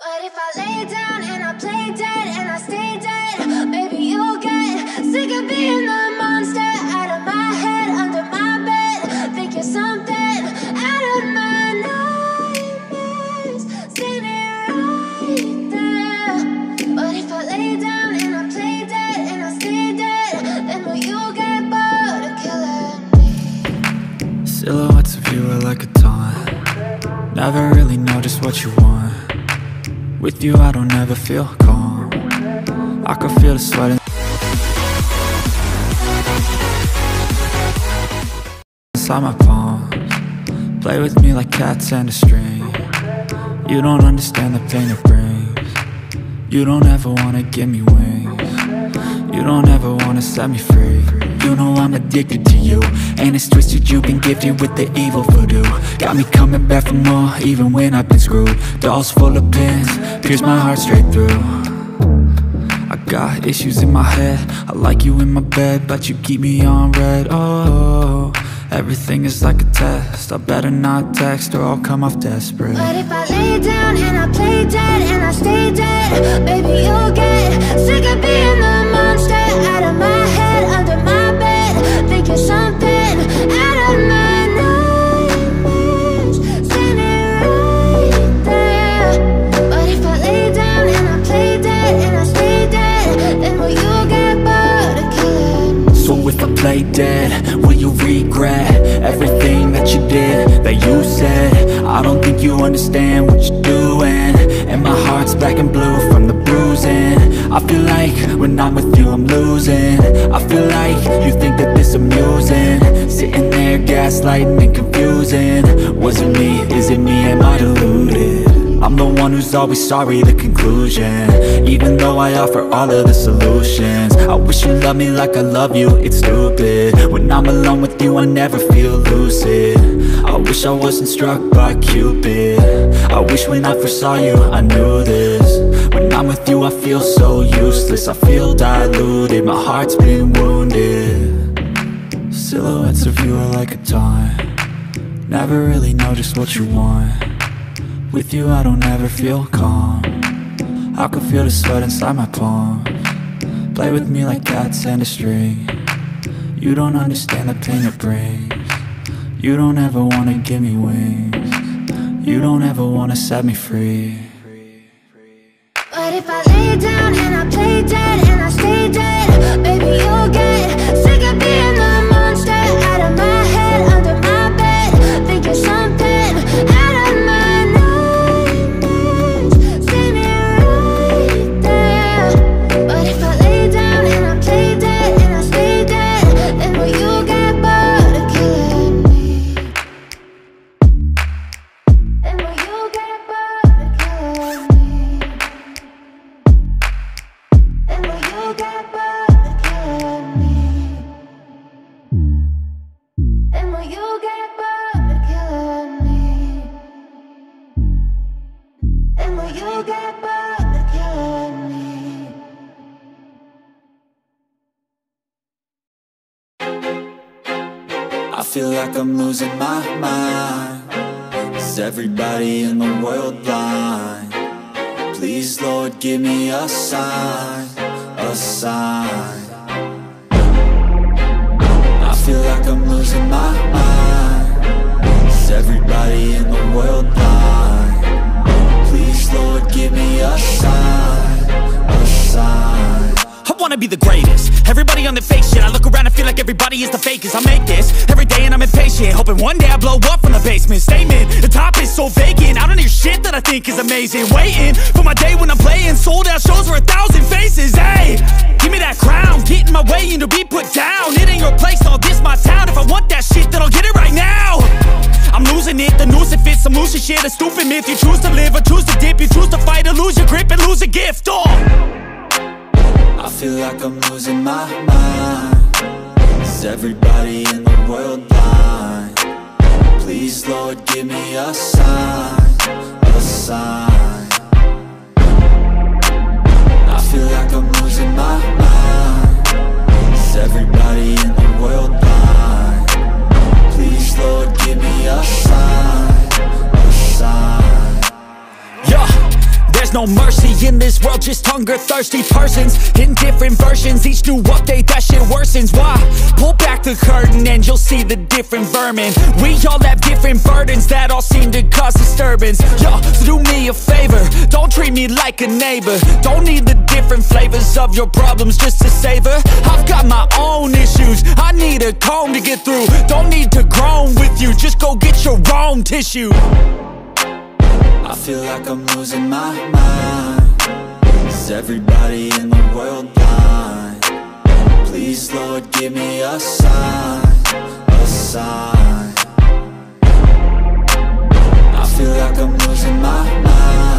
But if I lay down and I play dead and I stay dead, maybe you'll get sick of being the monster out of my head, under my bed. Think you're something out of my nightmares, standing right there. But if I lay down and I play dead and I stay dead, then will you get bored of killing me? Silhouettes of you are like a taunt. Never really know just what you want. With you I don't ever feel calm. I can feel the sweat inside my palms. Play with me like cats and a string. You don't understand the pain it brings. You don't ever wanna give me wings. You don't ever wanna set me free. You know I'm addicted to you, and it's twisted, you've been gifted with the evil voodoo. Got me coming back for more, even when I've been screwed. Dolls full of pins, pierce my heart straight through. I got issues in my head, I like you in my bed, but you keep me on red. Oh, everything is like a test, I better not text or I'll come off desperate. But if I lay down and I play dead and I stay dead, baby you'll get sick of being the monster out of my head, under my bed. Think you're something out of my nightmares, standing right there. But if I lay down and I play dead and I stay dead, then will you get bored of killing me? So if I play dead, will you regret everything that you did, that you said? I don't think you understand what you're doing, and my heart's black and blue from the bruising. I feel like when I'm with you I'm losing. I feel like you think that this amusing, sitting there gaslighting and confusing. Was it me? Is it me? Am I deluded? I'm the one who's always sorry, the conclusion, even though I offer all of the solutions. I wish you loved me like I love you, it's stupid. When I'm alone with you I never feel lucid. I wish I wasn't struck by Cupid. I wish when I first saw you I knew this. When I'm with you I feel so useless, I feel diluted, my heart's been wounded. Silhouettes of you are like a taunt. Never really know just what you want. With you I don't ever feel calm. I can feel the sweat inside my palms. Play with me like cats and a string. You don't understand the pain it brings. You don't ever wanna give me wings. You don't ever wanna set me free. But if I lay down and I play dead and I stay dead, baby you'll get sick of being the monster out of my head, under my bed. Think you're something out of my nightmares, standing right there. But if I lay down and I play dead and I stay dead, then will you get bored of killing me? Then will you get bored of killing me? Then will you get bored of killing me? Then will you get bored of killing me? Then will you get bored of killing me? I feel like I'm losing my mind. Is everybody in the world blind? Please Lord give me a sign, a sign. I feel like I'm losing my mind. Is everybody in the world blind? Please Lord give me a sign, a sign. I wanna be the greatest. Everybody on the fake shit. I look around and feel like everybody is the fakest. I make this every day and I'm impatient, hoping one day I blow up from the basement. Statement, the top is so vacant. I don't hear shit that I think is amazing. Waiting for my day when I'm playing sold out shows for 1,000 faces. Hey, give me that crown, get in my way and to be put down. It ain't your place, all this my town. If I want that shit, then I'll get it right now. I'm losing it, the noose it fits, some losing shit, a stupid myth. You choose to live or choose to dip, you choose to fight or lose your grip and lose a gift. I feel like I'm losing my mind. Is everybody in the world blind? Please Lord give me a sign, a sign. I feel like I'm losing my mind. Is everybody in the world blind? Please Lord give me a sign, a sign. Yeah, there's no mercy in this world, just hunger-thirsty persons in different versions. Each new update, that shit worsens. Why? Pull back the curtain and you'll see the different vermin. We all have different burdens that all seem to cause disturbance. Yo, so do me a favor, don't treat me like a neighbor. Don't need the different flavors of your problems just to savor. I've got my own issues, I need a comb to get through. Don't need to groan with you, just go get your own tissue. I feel like I'm losing my mind. Is everybody in the world blind? Please, Lord, give me a sign, a sign. I feel like I'm losing my mind.